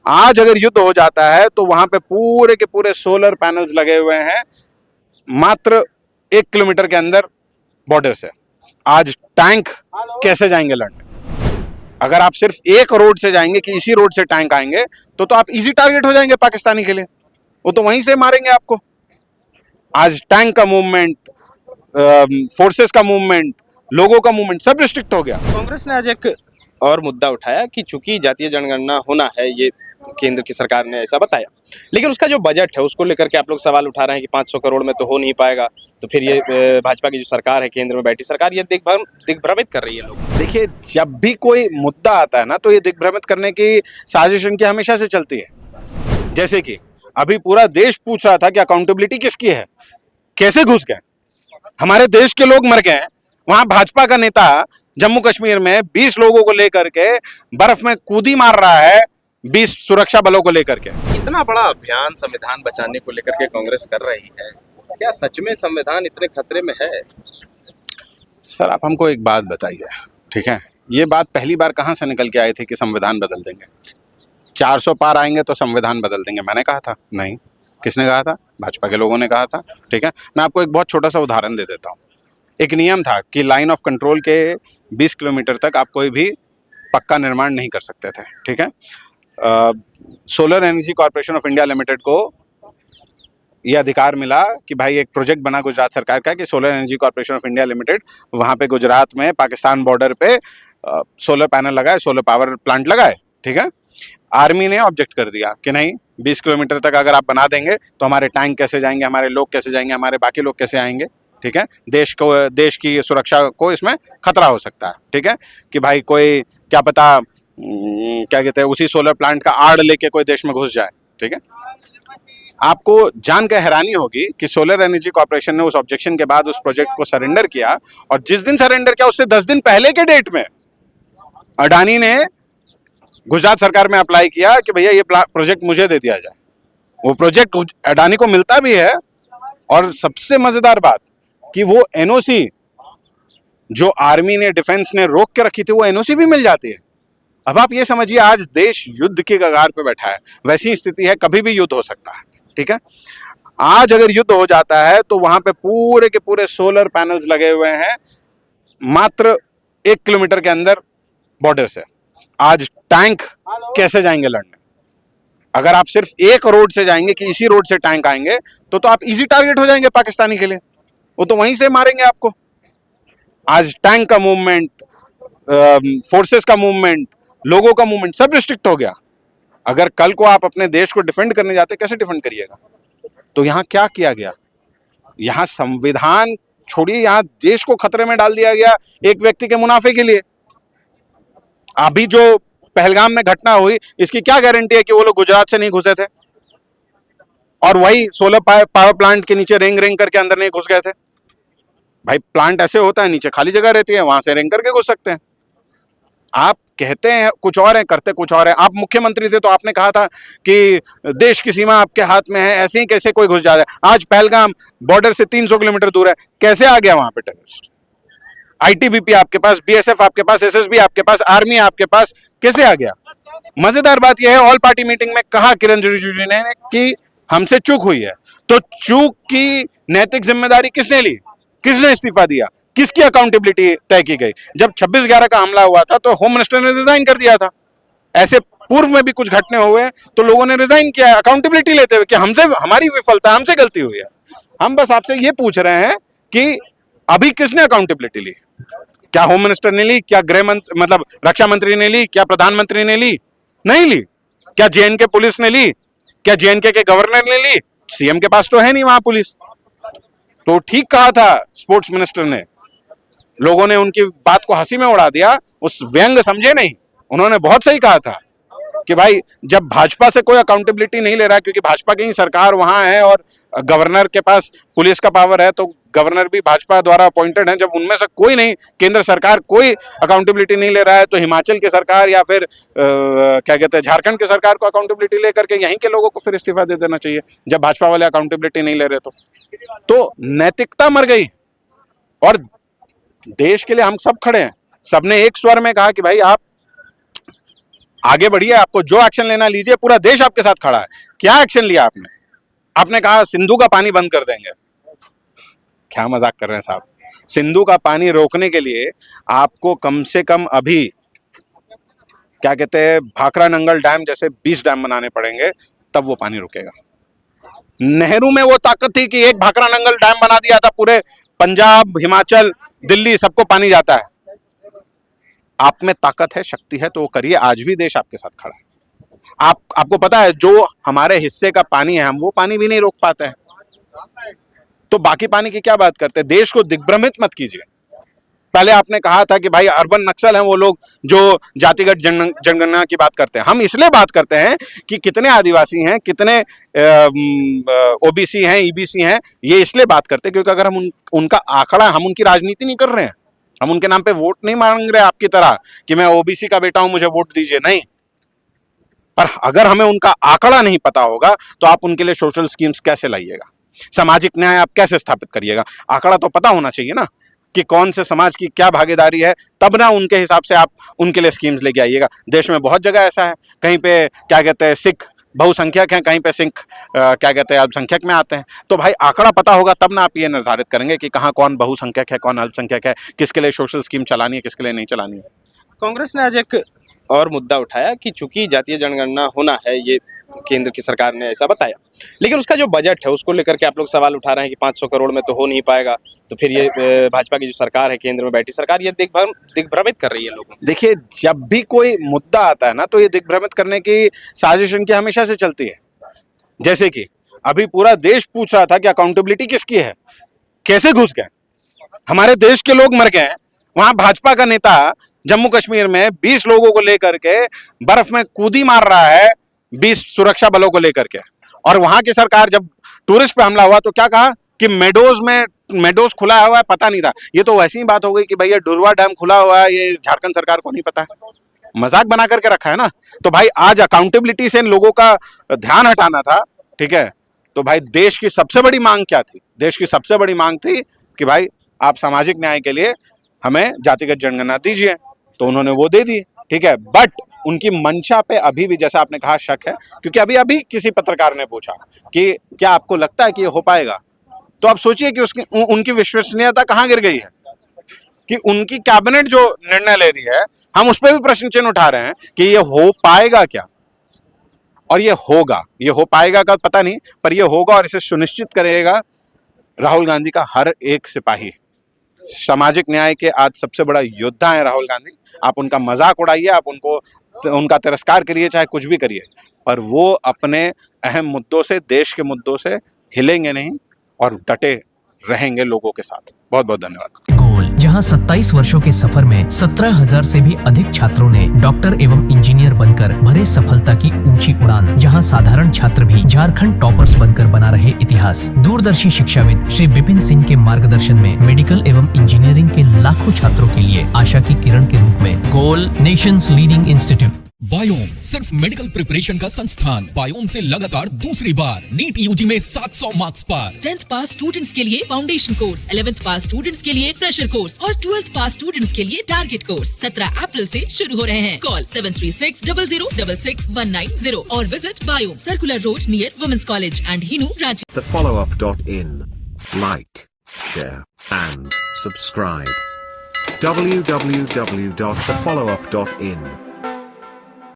आज अगर युद्ध हो जाता है तो वहां पे पूरे के पूरे सोलर पैनल्स लगे हुए हैं, मात्र 1 किलोमीटर के अंदर बॉर्डर से। आज टैंक कैसे जाएंगे लड़ने? अगर आप सिर्फ एक रोड से जाएंगे कि इसी रोड से टैंक आएंगे तो आप इजी टारगेट हो जाएंगे पाकिस्तानी के लिए, वो तो वहीं से मारेंगे आपको। आज टैंक का मूवमेंट, फोर्सेस का मूवमेंट, लोगों का मूवमेंट सब रिस्ट्रिक्ट हो गया। कांग्रेस ने आज एक और मुद्दा उठाया कि चूंकि जातीय जनगणना होना है, ये केंद्र की सरकार ने ऐसा बताया, लेकिन उसका जो बजट है उसको लेकर के आप लोग सवाल उठा रहे हैं कि 500 करोड़ में तो हो नहीं पाएगा। तो फिर ये भाजपा की जो सरकार है, केंद्र में बैठी सरकार, ये दिग्भ्रमित कर रही है लोग। देखिए, जब भी कोई मुद्दा आता है ना तो ये दिग्भ्रमित करने की साजिश इनकी हमेशा से चलती है। जैसे कि अभी पूरा देश पूछ रहा था कि अकाउंटेबिलिटी किसकी है, कैसे घुस गए, हमारे देश के लोग मर गए हैं। वहां भाजपा का नेता जम्मू कश्मीर में 20 लोगों को लेकर के बर्फ में कूदी मार रहा है, 20 सुरक्षा बलों को लेकर के। इतना बड़ा अभियान संविधान बचाने को लेकर के कांग्रेस कर रही है, क्या सच में संविधान इतने खतरे में है? सर, आप हमको एक बात बताइए, ठीक है, ये बात पहली बार कहां से निकल के आई थी कि संविधान बदल देंगे, 400 पार आएंगे तो संविधान बदल देंगे? मैंने कहा था? नहीं। किसने कहा था? भाजपा के लोगों ने कहा था। ठीक है, मैं आपको एक बहुत छोटा सा उदाहरण दे देता हूँ। एक नियम था कि लाइन ऑफ कंट्रोल के 20 किलोमीटर तक आप कोई भी पक्का निर्माण नहीं कर सकते थे। ठीक है, solar energy corporation of India limited को यह अधिकार मिला कि भाई एक प्रोजेक्ट बना गुजरात सरकार का कि solar energy corporation of India limited वहाँ पे गुजरात में पाकिस्तान बॉर्डर पे सोलर पैनल लगाए, सोलर पावर प्लांट लगाए। ठीक है, आर्मी ने ऑब्जेक्ट कर दिया कि नहीं, 20 किलोमीटर तक अगर आप बना देंगे तो हमारे टैंक कैसे जाएंगे, हमारे लोग कैसे जाएंगे, हमारे बाकी लोग कैसे आएंगे। ठीक है, देश की सुरक्षा को इसमें खतरा हो सकता है। ठीक है, कि भाई कोई क्या पता क्या कहते हैं, उसी सोलर प्लांट का आड़ लेके कोई देश में घुस जाए। ठीक है, आपको जान के हैरानी होगी कि सोलर एनर्जी कॉर्पोरेशन ने उस ऑब्जेक्शन के बाद उस प्रोजेक्ट को सरेंडर किया, और जिस दिन सरेंडर किया उससे 10 दिन पहले के डेट में अडानी ने गुजरात सरकार में अप्लाई किया कि भैया ये प्रोजेक्ट मुझे दे दिया जाए। वो प्रोजेक्ट अडानी को मिलता भी है, और सबसे मजेदार बात कि वो एनओसी जो आर्मी ने, डिफेंस ने रोक के रखी थी, वो एनओसी भी मिल जाती है। अब आप ये समझिए, आज देश युद्ध के कगार पे बैठा है। वैसी स्थिति है, कभी भी युद्ध हो सकता है। ठीक है, आज अगर युद्ध हो जाता है तो वहां पे पूरे के पूरे सोलर पैनल्स लगे हुए हैं, मात्र 1 किलोमीटर के अंदर बॉर्डर से। आज टैंक कैसे जाएंगे लड़ने? अगर आप सिर्फ एक रोड से जाएंगे कि इसी रोड से टैंक आएंगे तो आप इजी टारगेट हो जाएंगे पाकिस्तानी के लिए, वो तो वहीं से मारेंगे आपको। आज टैंक का मूवमेंट, फोर्सेस का मूवमेंट, लोगों का मूवमेंट सब रिस्ट्रिक्ट हो गया। अगर कल को आप अपने देश को डिफेंड करने जाते, कैसे डिफेंड करिएगा? तो यहां क्या किया गया? यहां संविधान छोड़िए, यहां देश को खतरे में डाल दिया गया एक व्यक्ति के मुनाफे के लिए। अभी जो पहलगाम में घटना हुई, इसकी क्या गारंटी है कि वो लोग गुजरात से नहीं घुसे थे, और वही सोलर पावर प्लांट के नीचे रेंग रेंग करके अंदर नहीं घुस गए थे? भाई, प्लांट ऐसे होता है, नीचे खाली जगह रहती है, वहां से रेंग करके घुस सकते हैं। आप कहते हैं कुछ और है, करते कुछ और है। आप मुख्यमंत्री थे तो आपने कहा था कि देश की सीमा आपके हाथ में है, ऐसे ही कैसे कोई घुस जाता है? आज पहलगाम बॉर्डर से 300 किलोमीटर दूर है, कैसे आ गया वहां पे टेररिस्ट? आईटीबीपी आपके पास, बीएसएफ आपके पास, एसएसबी आपके पास, आर्मी आपके पास, कैसे आ गया? मजेदार बात यह है, ऑल पार्टी मीटिंग में कहा किरण रिजिजू ने कि हमसे चूक हुई है। तो चूक की नैतिक जिम्मेदारी किसने ली? किसने इस्तीफा दिया? किसकी अकाउंटेबिलिटी तय की गई? जब 26/11 का हमला हुआ था तो होम मिनिस्टर ने रिजाइन कर दिया था। ऐसे पूर्व में भी कुछ घटने हुए तो लोगों ने रिजाइन किया है अकाउंटेबिलिटी लेते हुए कि हमसे, हमारी विफलता, हमसे गलती हुई है। हम बस आपसे ये पूछ रहे हैं कि अभी किसने अकाउंटेबिलिटी ली? क्या होम मिनिस्टर ने ली? क्या गृह मंत्री, मतलब रक्षा मंत्री ने ली? क्या प्रधानमंत्री ने ली? नहीं ली। क्या जेएनके पुलिस ने ली? क्या जेएनके के गवर्नर ने ली? सीएम के पास तो है नहीं वहां पुलिस। तो ठीक कहा था स्पोर्ट्स मिनिस्टर ने, लोगों ने उनकी बात को हंसी में उड़ा दिया, उस व्यंग समझे नहीं। उन्होंने बहुत सही कहा था कि भाई, जब भाजपा से कोई अकाउंटेबिलिटी नहीं ले रहा, क्योंकि भाजपा की ही सरकार वहां है और गवर्नर के पास पुलिस का पावर है, तो गवर्नर भी भाजपा द्वारा अपॉइंटेड है, जब उनमें से कोई नहीं, केंद्र सरकार कोई अकाउंटेबिलिटी नहीं ले रहा है, तो हिमाचल की सरकार या फिर क्या कहते हैं, झारखंड की सरकार को अकाउंटेबिलिटी लेकर के यहीं के लोगों को फिर इस्तीफा दे देना चाहिए, जब भाजपा वाले अकाउंटेबिलिटी नहीं ले रहे। तो नैतिकता मर गई, और देश के लिए हम सब खड़े हैं। सबने एक स्वर में कहा कि भाई, आगे बढ़िए, आपको जो एक्शन लेना लीजिए, पूरा देश आपके साथ खड़ा है। क्या एक्शन लिया आपने? आपने कहा सिंधु का पानी बंद कर देंगे। क्या मजाक कर रहे हैं साहब? सिंधु का पानी रोकने के लिए आपको कम से कम अभी क्या कहते हैं, भाखरा नंगल डैम जैसे 20 डैम बनाने पड़ेंगे, तब वो पानी रुकेगा। नेहरू में वो ताकत थी कि एक भाखरा नंगल डैम बना दिया था, पूरे पंजाब, हिमाचल, दिल्ली सबको पानी जाता है। आप में ताकत है, शक्ति है, तो वो करिए। आज भी देश आपके साथ खड़ा है। आपको पता है जो हमारे हिस्से का पानी है, हम वो पानी भी नहीं रोक पाते हैं, तो बाकी पानी की क्या बात करते हैं? देश को दिग्भ्रमित मत कीजिए। पहले आपने कहा था कि भाई अर्बन नक्सल हैं वो लोग जो जातिगत जनगणना की बात करते हैं। हम इसलिए बात करते हैं कि कितने आदिवासी हैं, कितने ओबीसी हैं, ईबीसी हैं, ये इसलिए बात करते हैं क्योंकि अगर हम उनका आंकड़ा, हम उनकी राजनीति नहीं कर रहे हैं, हम उनके नाम पे वोट नहीं मांग रहे आपकी तरह कि मैं ओबीसी का बेटा हूं, मुझे वोट दीजिए, नहीं। पर अगर हमें उनका आंकड़ा नहीं पता होगा तो आप उनके लिए सोशल स्कीम्स कैसे लाइएगा, सामाजिक न्याय आप कैसे स्थापित करिएगा? आंकड़ा तो पता होना चाहिए ना कि कौन से समाज की क्या भागीदारी है, तब ना उनके हिसाब से आप उनके लिए स्कीम्स लेके आइएगा। देश में बहुत जगह ऐसा है, कहीं पे क्या कहते हैं सिख बहुसंख्यक हैं, कहीं पे सिख क्या कहते हैं अल्पसंख्यक में आते हैं। तो भाई आंकड़ा पता होगा तब ना आप ये निर्धारित करेंगे कि कहाँ कौन बहुसंख्यक है, कौन अल्पसंख्यक है, किसके लिए सोशल स्कीम चलानी है, किसके लिए नहीं चलानी है। कांग्रेस ने आज एक और मुद्दा उठाया कि चूंकि जातीय जनगणना होना है, ये केंद्र की सरकार ने ऐसा बताया, लेकिन उसका जो बजट है उसको लेकर के आप लोग सवाल उठा रहे हैं कि 500 करोड़ में तो हो नहीं पाएगा, तो फिर ये भाजपा की जो सरकार है, केंद्र में बैठी सरकार, ये दिग्भ्रमित कर रही है लोगों को। देखिए, जब भी कोई मुद्दा आता है ना, तो ये दिग्भ्रमित करने की साजिश इनकी हमेशा से चलती है। जैसे कि अभी पूरा देश पूछ रहा था कि अकाउंटेबिलिटी किसकी है, कैसे घुस गए, हमारे देश के लोग मर गए। वहां भाजपा का नेता जम्मू कश्मीर में 20 लोगों को लेकर के बर्फ में कूदी मार रहा है, 20 सुरक्षा बलों को लेकर के। और वहां की सरकार जब टूरिस्ट पे हमला हुआ तो क्या कहा कि मेडोज खुला हुआ है, पता नहीं था। ये तो वैसी ही बात हो गई कि भैया डुरवा डैम खुला हुआ है, ये झारखंड सरकार को नहीं पता है। मजाक बना करके रखा है ना। तो भाई आज अकाउंटेबिलिटी से इन लोगों का ध्यान हटाना था, ठीक है। तो भाई देश की सबसे बड़ी मांग क्या थी? देश की सबसे बड़ी मांग थी कि भाई आप सामाजिक न्याय के लिए हमें जातिगत जनगणना दीजिए, तो उन्होंने वो दे दी, ठीक है। बट उनकी मंशा पे अभी भी, जैसा आपने कहा, शक है, क्योंकि अभी किसी पत्रकार ने पूछा कि क्या आपको लगता है कि ये हो पाएगा, तो आप सोचिए कि उसकी उनकी विश्वसनीयता कहां गिर गई है कि उनकी कैबिनेट जो निर्णय ले रही है, हम उस पर भी प्रश्न चिन्ह उठा रहे हैं कि ये हो पाएगा क्या। और ये होगा, ये हो पाएगा का पता नहीं, पर ये होगा, और इसे सुनिश्चित करेगा राहुल गांधी का हर एक सिपाही। सामाजिक न्याय के आज सबसे बड़ा योद्धा है राहुल गांधी। आप उनका मजाक उड़ाइए, आप उनका तिरस्कार करिए, चाहे कुछ भी करिए, पर वो अपने अहम मुद्दों से, देश के मुद्दों से हिलेंगे नहीं और डटे रहेंगे लोगों के साथ। बहुत बहुत धन्यवाद। गोल, जहां 27 वर्षों के सफर में 17,000 से भी अधिक छात्रों ने डॉक्टर एवं इंजीनियर बनकर भरे सफलता की ऊंची उड़ान, जहां साधारण छात्र भी झारखंड टॉपर्स बनकर बना रहे इतिहास। दूरदर्शी शिक्षाविद श्री विपिन सिंह के मार्गदर्शन में मेडिकल एवं इंजीनियरिंग के लाखों छात्रों के लिए आशा की किरण के रूप में गोल, नेशंस लीडिंग इंस्टीट्यूट। बायोम सिर्फ मेडिकल प्रिपरेशन का संस्थान। बायोम से लगातार दूसरी बार नीट यूजी में 700 मार्क्स पार। 10th पास स्टूडेंट्स के लिए फाउंडेशन कोर्स, 11th पास स्टूडेंट्स के लिए फ्रेशर कोर्स और 12th पास स्टूडेंट्स के लिए टारगेट कोर्स 17 अप्रैल से शुरू हो रहे हैं। कॉल 7360066190 और visit Biome, circular road near women's college and Hinoo, Ranchi. thefollowup.in. Like, share and subscribe. www.thefollowup.in